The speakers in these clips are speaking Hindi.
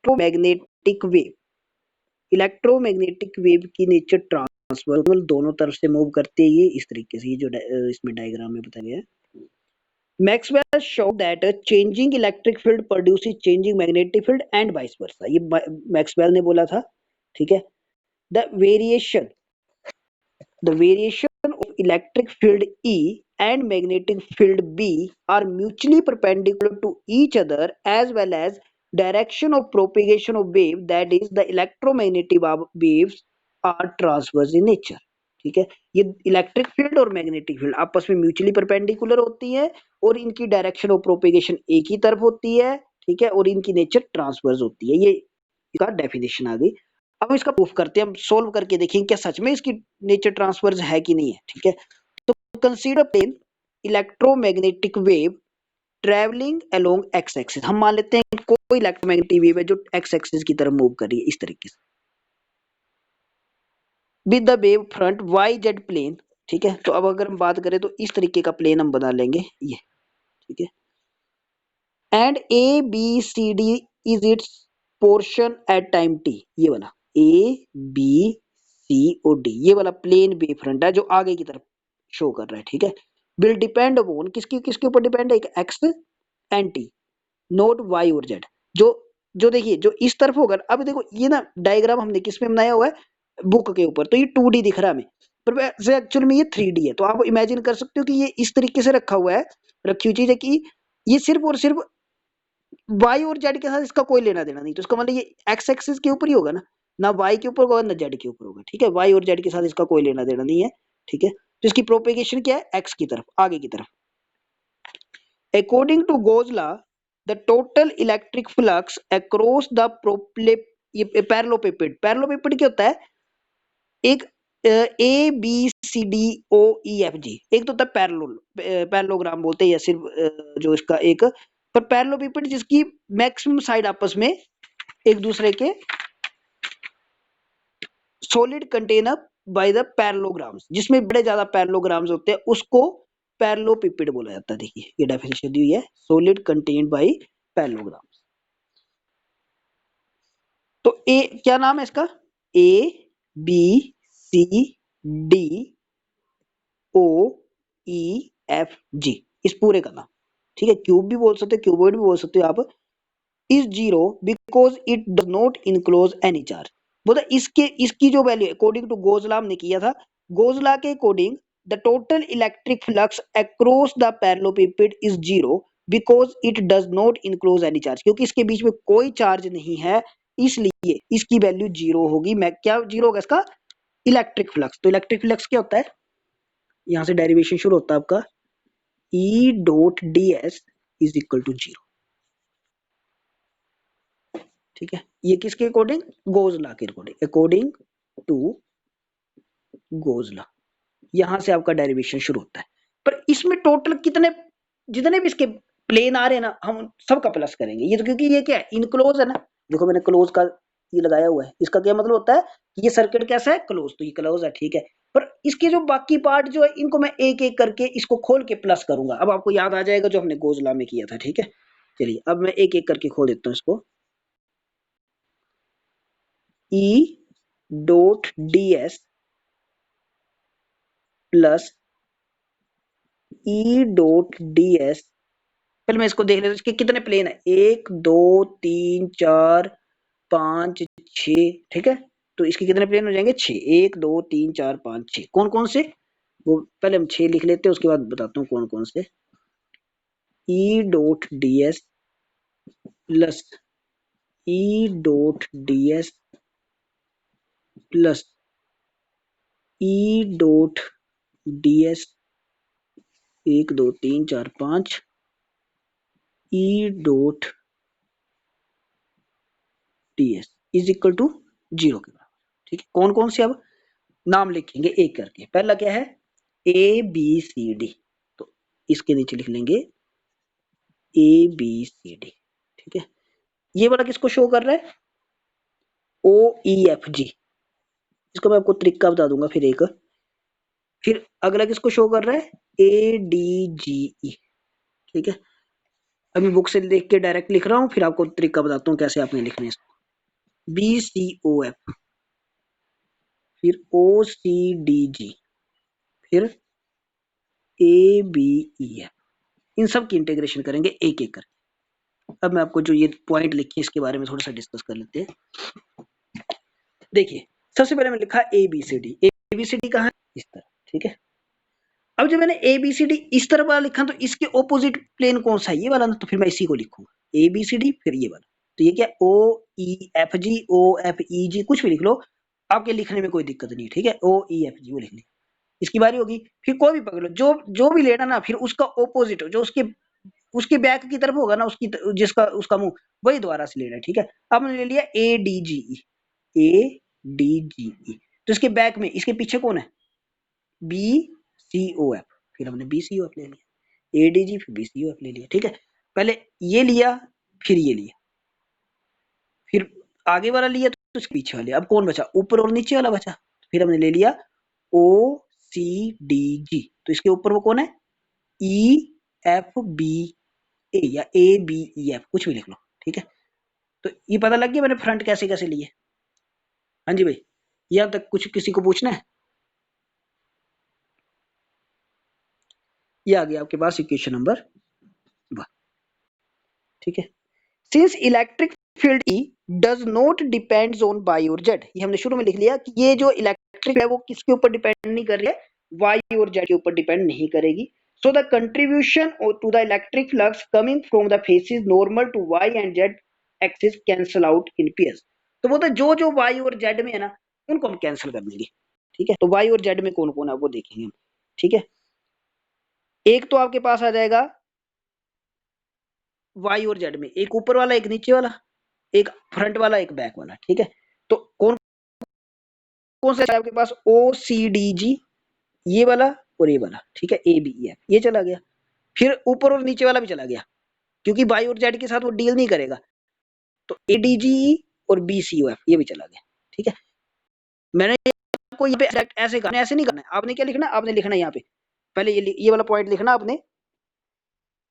इलेक्ट्रोमैग्नेटिक वेव, इलेक्ट्रोमैग्नेटिक वेव की नेचर ट्रांसवर्सल, दोनों तरफ से मूव करती है ये इस तरीके से, ये जो इसमें डायग्राम में बताया गया है। Maxwell showed that a changing electric field produces changing magnetic field and vice versa, ये मैक्सवेल ने बोला था, ठीक है। The variation of electric field E and magnetic field B are mutually perpendicular to each other as well as direction of propagation of wave, that is the electromagnetic waves are transverse in nature, ठीक है। ये इलेक्ट्रिक फील्ड और मैग्नेटिक फील्ड आपस में म्यूचुअली परपेंडिकुलर होती है और इनकी डायरेक्शन ऑफ प्रोपेगेशन एक ही तरफ होती है, ठीक है, और इनकी नेचर ट्रांसवर्स होती है। ये इसका डेफिनेशन आ गई। अब इसका प्रूफ करते हैं, हम सोल्व करके देखेंगे क्या सच में इसकी नेचर ट्रांसवर्स है कि नहीं है, ठीक है। तो consider plane electromagnetic wave travelling along x axis, हम मान लेते हैं कोई इलेक्ट्रोमैग्नेटिक वेव है जो एक्स एक्सिस की तरफ मूव कर रही है इस तरीके से, with the wave front y z plane, ठीक है। तो अब अगर हम बात करें तो इस तरीके का प्लेन हम बना लेंगे ये, ठीक है। And A B C D is its portion at time t, ये वाला ए बी सी और डी, ये वाला प्लेन वेव फ्रंट है जो आगे की तरफ शो कर रहा है, ठीक है। विल डिपेंड अपॉन किसकी किसके ऊपर डिपेंड है, एक x and T, note Y और जेड। जो देखिए जो इस तरफ होगा, अब देखो ये ना डायग्राम हमने किस में बनाया हुआ है, बुक के ऊपर, तो ये 2D दिख रहा है हमें, पर वैसे एक्चुअल में ये 3D है। तो आप इमेजिन कर सकते हो कि ये इस तरीके से रखा हुआ है, रखी हुई चीज है कि ये सिर्फ और सिर्फ वाई और जेड के साथ इसका कोई लेना देना नहीं, तो इसका मतलब ये एक्स एक्सिस के ऊपर ही होगा ना वाई के ऊपर होगा ना जेड के ऊपर होगा, ठीक है। वाई और जेड के साथ इसका कोई लेना देना नहीं है, ठीक है। तो इसकी प्रोपेगेशन क्या है, एक्स की तरफ, आगे की तरफ। According to Gauss law the total electric flux across the parallelepiped, parallelepiped क्या होता है, एक A B C D O E F G, एक तो होता है पैरेललोग्राम बोलते हैं या सिर्फ जो इसका एक, पर पैरेललोपेपिड जिसकी मैक्सिमम साइड आपस में एक दूसरे के solid container by the parallelograms, जिसमें बड़े ज्यादा पैरेललोग्राम्स होते हैं उसको पैरेललोपेपिड बोला जाता है। देखिए ये डेफिनेशन दी हुई है, सॉलिड कंटेन्ड बाय पैरेललोग्राम्स। तो ए क्या नाम है इसका, A B C D O E F G, इस पूरे का नाम, ठीक है। क्यूब भी बोल सकते हो, क्यूबॉइड भी बोल सकते हो आप। Is zero because it does not enclose any charge, बोला इसकी जो वैल्यू अकॉर्डिंग टू गोजला हमने किया था, गोजला के according the total electric flux across the parallelepiped is zero because it does not enclose any charge, क्योंकि इसके बीच में कोई चार्ज नहीं है इसलिए इसकी वैल्यू जीरो होगी। मैं क्या जीरो होगा इसका, इलेक्ट्रिक फ्लक्स। तो इलेक्ट्रिक फ्लक्स क्या होता है, यहां से डेरिवेशन शुरू होता है आपका, E dot D s is equal to zero, ठीक है। ये किसके अकॉर्डिंग, गोजला के अकॉर्डिंग, अकॉर्डिंग टू गोजला, यहां से आपका डेरिवेशन शुरू होता है। पर इसमें टोटल कितने, जितने भी इसके प्लेन आ रहे हैं ना, हम सबका प्लस करेंगे। ये तो क्योंकि ये क्या है, इनक्लोज है ना, देखो मैंने क्लोज का ये लगाया हुआ है, इसका क्या मतलब होता है कि ये सर्किट कैसा है, क्लोज, तो ये क्लोज है, ठीक है। पर इसके जो बाकी पार्ट जो है इनको मैं एक एक करके इसको खोल के प्लस करूंगा। अब आपको याद आ जाएगा जो हमने गोजला में किया था, ठीक है। चलिए अब मैं एक एक करके खोल देता हूँ इसको। ई dot D s plus E dot D S, पहले मैं इसको देख लेता हूं इसके कितने प्लेन है, 1 2 3 4 5 6, ठीक है। तो इसके कितने प्लेन हो जाएंगे, 6, 1 2 3 4 5 6। कौन कौन से, वो पहले हम 6 लिख लेते हैं, उसके बाद बताता हूँ कौन कौन से। E dot D s plus E dot D s plus E dot D s 1 2 3 4 5 E dot D s is equal to zero के बराबर, ठीक है। कौन कौन से अब नाम लिखेंगे एक करके। पहला क्या है, ए बी सी डी, तो इसके नीचे लिख लेंगे ए बी सी डी, ठीक है। ये वाला किसको शो कर रहा है, ओ ई एफ जी, इसको मैं आपको तरीका बता दूंगा फिर एक। फिर अगला किसको शो कर रहा है, ए डी जी ई, ठीक है। अभी बुक से देख के डायरेक्ट लिख रहा हूँ, फिर आपको तरीका बताता हूँ कैसे आपने लिखना है इसको। BCOF, फिर OCDG, फिर ABEF, इन सब की इंटीग्रेशन करेंगे एक एक करके। अब मैं आपको जो ये पॉइंट लिखे इसके बारे में थोड़ा सा डिस्कस कर लेते हैं। देखिए सबसे पहले मैंने लिखा ABCD, ABCD कहाँ है, इस तरह, ठीक है। अब जब मैंने ABCD इस तरह वाला लिखा तो इसके ऑपोजिट प्लेन कौन सा है, ये वाला ना, तो फिर मैं इसी को लिखूंगा ABCD, फिर ये वाला। तो ये क्या OEFG, OFEG, कुछ भी लिख लो, आपके लिखने में कोई दिक्कत नहीं, ठीक है। OEFG वो लिख लिया, इसकी बारी होगी। फिर कोई भी पकड़ लो, जो जो भी लेना ना, फिर उसका ऑपोजिट जो उसके उसके बैक की तरफ होगा ना, उसकी जिसका उसका मुंह, वही दोबारा से लेना है, ठीक है। अब मैंने ले लिया ADGE, ADGE, तो इसके बैक में, इसके पीछे कौन है, BCOF, फिर हमने BCOF ले लिया, ADG फिर BCOF ले लिया, ठीक है। पहले ये लिया, फिर ये लिया, फिर आगे वाला लिया, तो उसके पीछे वाले, अब कौन बचा, ऊपर और नीचे वाला बचा, तो फिर हमने ले लिया OCDG, तो इसके ऊपर वो कौन है, EFBA या ABEF, कुछ भी लिख लो, ठीक है। तो ये पता लग गया मैंने फ्रंट कैसे कैसे लिए। हाँ जी भाई, यहाँ तक कुछ किसी को पूछना है, ये आ गया आपके पास इक्वेशन नंबर 1, ठीक है। Since electric field E does not depends on y और जेड, ये हमने शुरू में लिख लिया कि ये जो इलेक्ट्रिक है वो किसके ऊपर डिपेंड नहीं कर रही है, वाई और जेड के ऊपर डिपेंड नहीं करेगी। So the contribution to the electric flux coming from the faces normal to y and z axis cancel out in pairs, तो वो तो जो जो वाई और जेड में है ना, उनको हम कैंसिल कर देंगे, ठीक है। तो वाई और जेड में कौन कौन है वो देखेंगे हम, ठीक है। एक तो आपके पास आ जाएगा वाई और जेड में, एक ऊपर वाला, एक नीचे वाला, एक फ्रंट वाला, एक बैक वाला, ठीक है। तो कौन कौन सा है आपके पास, OCDG, ये वाला और ये वाला, ठीक है, ABEF, ये चला गया। फिर ऊपर और नीचे वाला भी चला गया, क्योंकि बाई और जेड के साथ वो डील नहीं करेगा, तो ADGE और BCOF ये भी चला गया, ठीक है। मैंने आपको ये पे ऐसे करना, ऐसे नहीं करना है, आपने क्या लिखना, आपने लिखना है यहाँ पे, पहले ये वाला पॉइंट लिखना आपने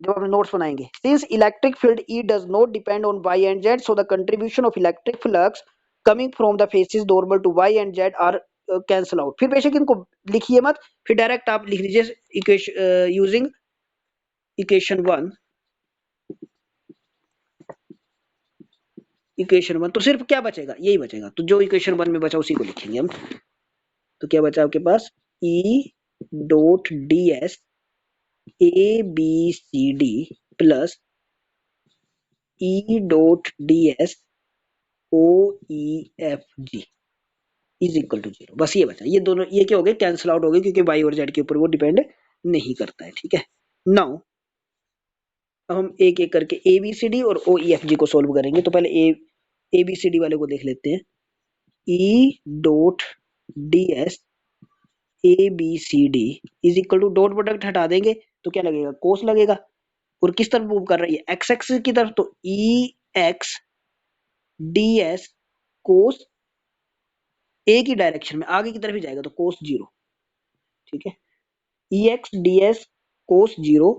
जब अपने नोट्स बनाएंगे। Since electric field E does not depend on Y and Z, so the contribution of electric flux coming from the faces normal to Y and Z are cancel out. फिर बेशक इनको लिखिए मत, फिर डायरेक्ट आप लिख लीजिए इक्वेशन यूजिंग इक्वेशन 1, इक्वेशन 1, तो सिर्फ क्या बचेगा, यही बचेगा, तो जो इक्वेशन 1 में बचा उसी को लिखेंगे हम। तो क्या बचा आपके पास, E.ds ABCD plus E.ds OEFG is equal to 0, बस ये बचा। ये दोनों ये क्या हो गए, कैंसिल आउट हो गए, क्योंकि वाई और जेड के ऊपर वो डिपेंड नहीं करता है, ठीक है। नाउ अब हम एक एक करके ABCD और OEFG को सोल्व करेंगे। तो पहले ABCD वाले को देख लेते हैं, E.ds ABCD is equal to, dot product हटा देंगे तो क्या लगेगा, कोस लगेगा, और किस तरफ मूव कर रही है, एक्स एक्सिस की तरफ, तो EXDS कोस ए की डायरेक्शन में आगे की तरफ ही जाएगा, तो कोस 0, ठीक है। EXDS कोस 0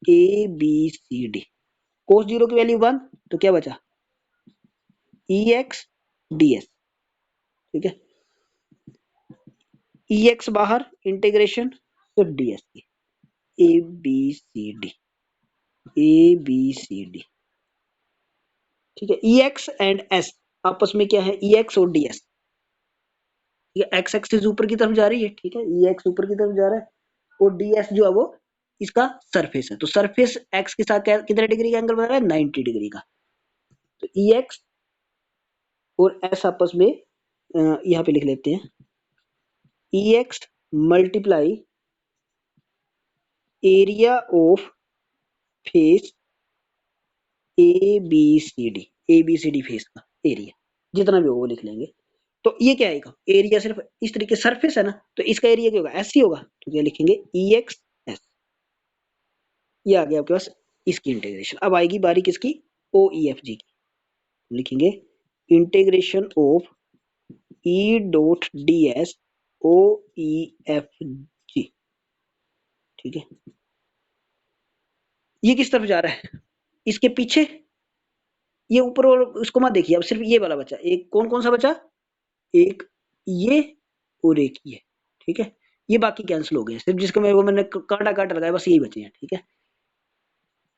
ABCD, कोस 0 की वैल्यू 1, तो क्या बचा, EXDS, ठीक है। EX बाहर, इंटीग्रेशन, सिर्फ DS की, ABCD ABCD, ठीक है। EX एंड S आपस में क्या है, EX और DS, ठीक है। एक्स एक्सिस ऊपर की तरफ जा रही है, ठीक है, EX ऊपर की तरफ जा रहा है, और DS जो है वो इसका सरफेस है, तो सरफेस एक्स के साथ कितने डिग्री का एंगल बना रहा है, 90 डिग्री का। तो EX और S आपस में यहाँ पे लिख लेते हैं, EX multiply area of face ABCD face का एरिया, जितना भी होगा वो लिख लेंगे। तो ये क्या आएगा, एरिया सिर्फ इस तरीके सरफेस है ना, तो इसका एरिया क्या होगा, ऐसे होगा, तो क्या लिखेंगे, EXS, ये आ गया आपके पास इसकी इंटीग्रेशन। अब आएगी बारी किसकी, OEFG की, लिखेंगे इंटीग्रेशन ऑफ E.ds OEFG, ठीक है। ये किस तरफ जा रहा है, इसके पीछे, ये ऊपर और उसको मत देखिए, अब सिर्फ ये वाला बचा, एक कौन कौन सा बचा, एक ये और एक ये, ठीक है, ये बाकी कैंसिल हो गए, सिर्फ जिसको मैंने कांटा काट लगाया बस यही बचे हैं, ठीक है।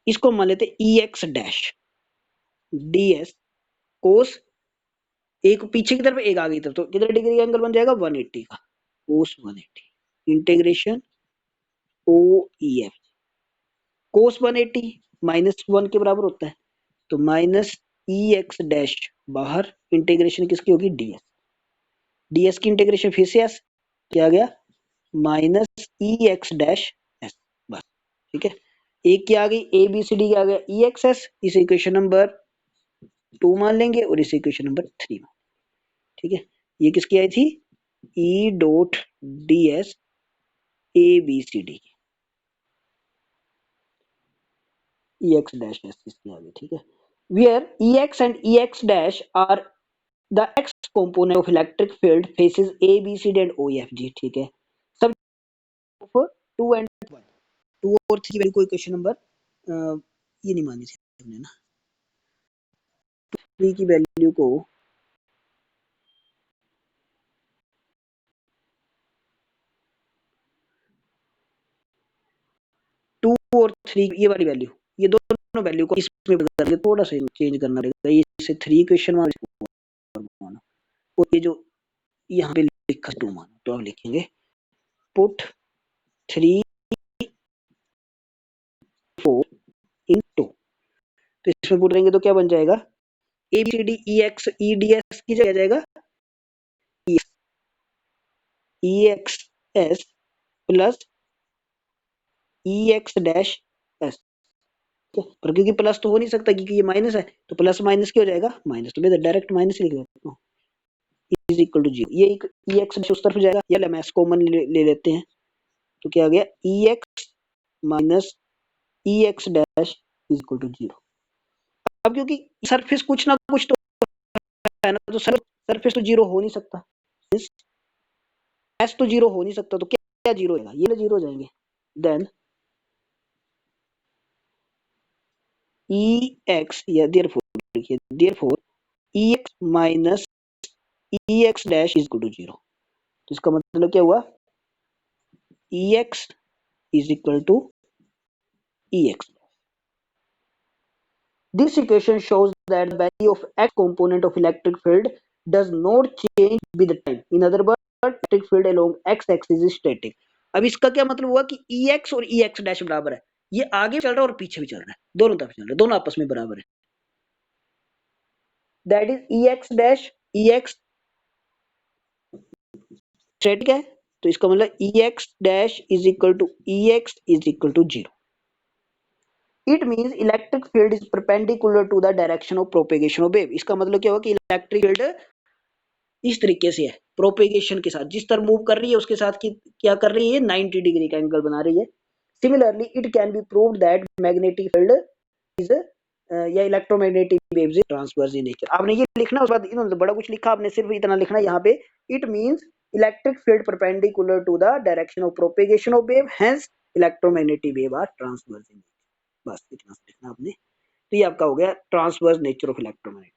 इसको मान लेते E X dash D S cos, एक पीछे की तरफ एक आगे की तरफ, तो कितने डिग्री का एंगल बन जाएगा 180 का, कोस 180 इंटीग्रेशन ओ ई एफ, कोस 180 -1 के बराबर होता है, तो माइनस ई एक्स डैश बाहर, इंटीग्रेशन किसकी होगी डीएस, डीएस की इंटीग्रेशन फिर से एस, क्या गया minus E X dash S, बस, ठीक है। एक क्या आ गई ए बी सी डी, क्या आ गया ई एक्स एस, इस इक्वेशन नंबर 2 मान लेंगे और इस इक्वेशन नंबर 3 मान, ठीक है। ये किसकी आई थी, E dot D S A B C D, E X dash S इसकी आ गई, ठीक है। Where Ex and Ex dash are the x component of electric field faces A, B, C, D and O, F, G, ठीक है। सब of 2 and 1, 2 और 3 वैल्यू को इक्वेशन नंबर ये नहीं मानी थी हमने ना, 3 की वैल्यू को 2 और 3 ये वाली वैल्यू, ये दोनों वैल्यू को इसमें बदल थोड़ा सा चेंज करना रहेगा, इसे 3 इक्वेशन मानो और ये जो यहाँ पे लिखा 2 मानो, तो अब लिखेंगे पुट 3 4 इन 2, तो इसमें पुट देंगे तो क्या बन जाएगा A B C D E X E D S की जगह जाएगा E X S plus E X dash S, पर क्योंकि प्लस तो हो नहीं सकता क्योंकि ये माइनस है, तो प्लस माइनस क्या हो जाएगा माइनस, तो मैं डायरेक्ट माइनस लिख देता हूँ, इज इक्वल टू 0, ये एक ई एक्स उस तरफ जाएगा, या एस कॉमन ले लेते हैं, तो क्या आ गया E X minus E X dash is equal to 0। अब क्योंकि सरफेस कुछ ना कुछ तो है ना, तो सरफेस तो 0 हो नहीं सकता, एस तो 0 हो नहीं सकता, तो क्या 0 होगा, ये 0 हो जाएंगे, देन ई एक्स या देयरफॉर लिखिए therefore E X minus E X dash is equal to 0, तो इसका मतलब क्या हुआ E X is equal to E X. This equation shows that the value of x component of electric field does not change with time. In other words, electric field along x-axis is static. अब इसका क्या मतलब हुआ कि Ex और Ex डैश बराबर है, ये आगे चल रहा है और पीछे भी चल रहा है, दोनों तरफ चल रहा है, दोनों आपस में बराबर है। That is Ex dash Ex static है, तो इसका मतलब Ex dash is equal to Ex is equal to 0। It means electric field is perpendicular to the direction of propagation of wave। इसका मतलब क्या हुआ कि इलेक्ट्रिक फील्ड इस तरीके से है, प्रोपेगेशन के साथ, जिस तरह मूव कर रही है उसके साथ की क्या कर रही है 90 डिग्री का एंगल बना रही है। Similarly it can be proved that magnetic field is या electromagnetic waves transverse in nature. आपने ये लिखना, उसके बाद इन्होंने बड़ा कुछ लिखा, आपने सिर्फ इतना लिखना यहाँ पे, it means electric field perpendicular to the direction of propagation of wave, hence electromagnetic wave are transverse in nature. बस इतना लिखना आपने, तो ये आपका हो गया ट्रांसवर्स नेचर ऑफ इलेक्ट्रोमैग्नेटिक।